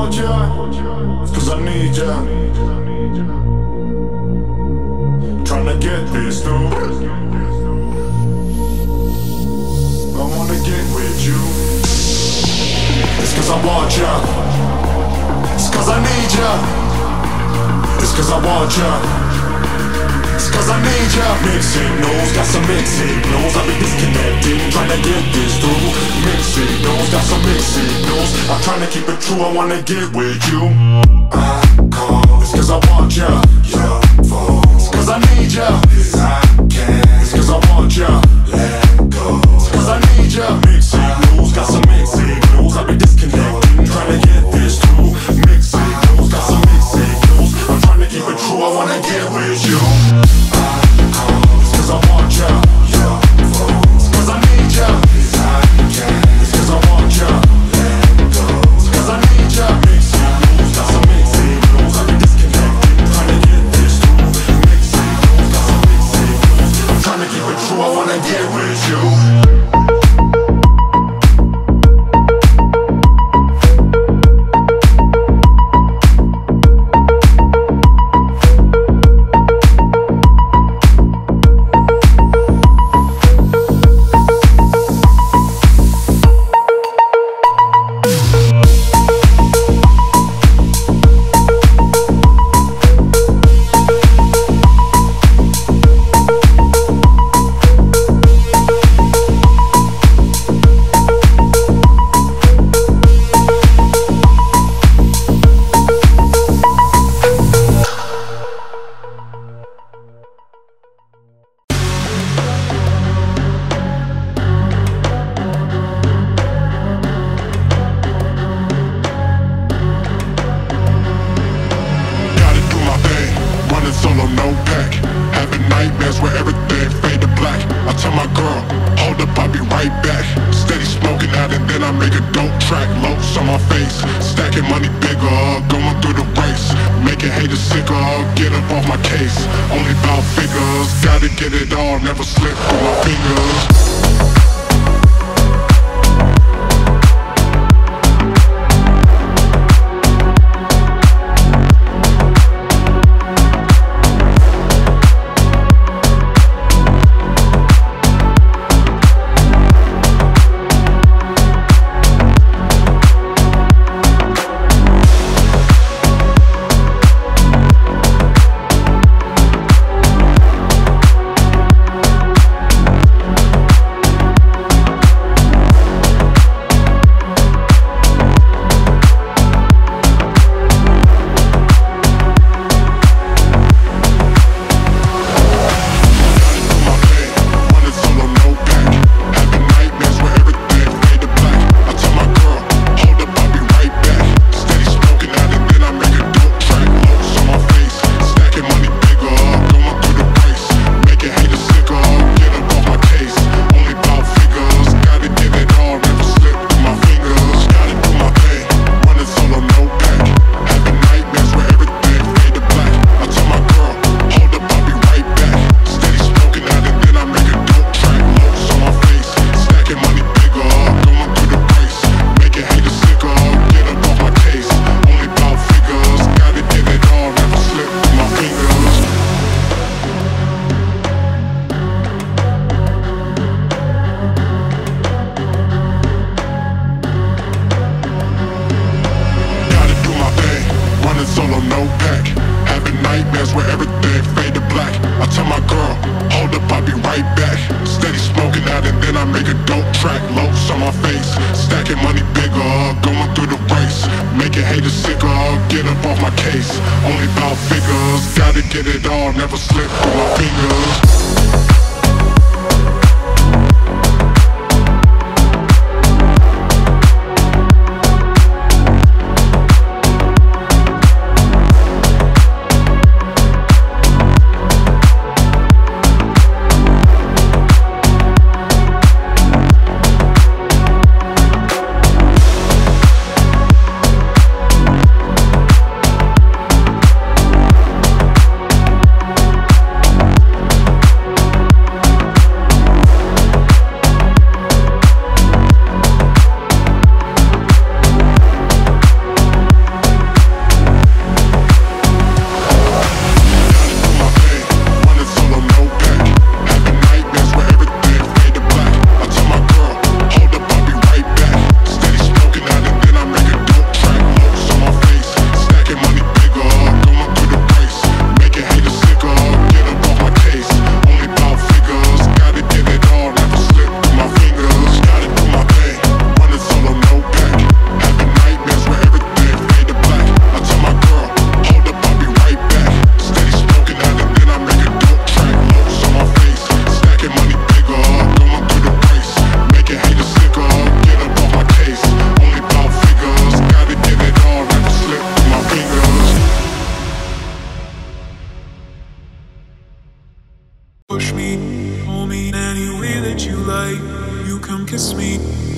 want ya, cause I need ya. Tryna get this through. I wanna get with you. It's cause I want ya. It's cause I need ya. It's cause I want ya. It's cause I need ya. Mixed signals, got some mixed signals. I've been disconnecting, trying to get this through. Mixed signals, got some mixed signals. I'm trying to keep it true, I wanna get with you. I call, it's cause I want ya. Your phone, it's cause I need ya. I can't, it's cause I want ya. Let go, it's cause I need ya. Mixed signals, got some mixed signals. I've been disconnecting, trying to get this through. Mixed signals, got some mixed signals. I'm trying to keep it true, I wanna get with you. It's cause I want ya. It's cause I need ya. It's cause I want ya. It's cause I need ya. Mixed signals, got some mixed signals. I've been disconnected, trying to get this through. Mixed signals, got some mixed signals. I'm trying to keep it true, I wanna get with you.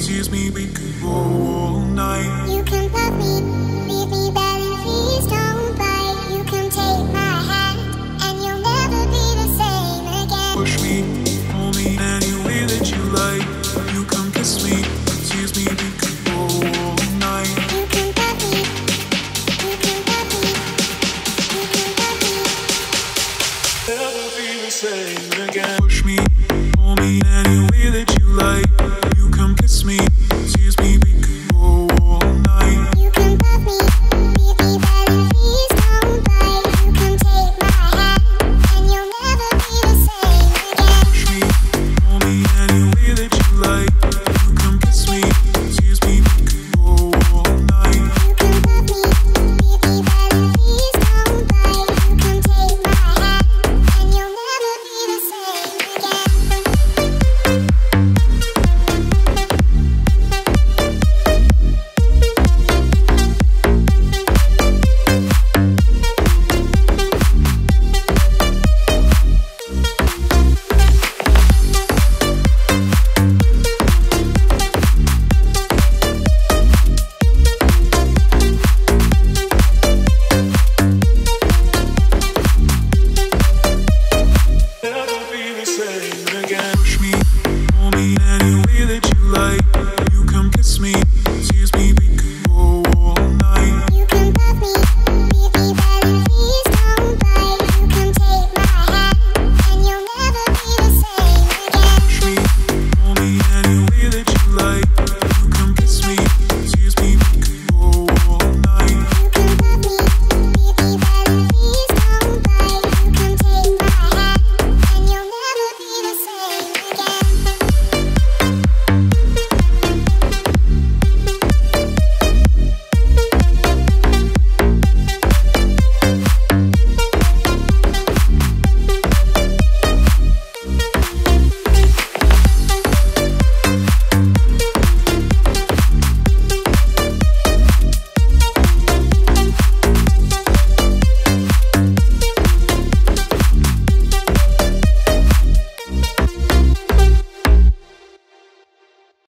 tease me, we could go all night.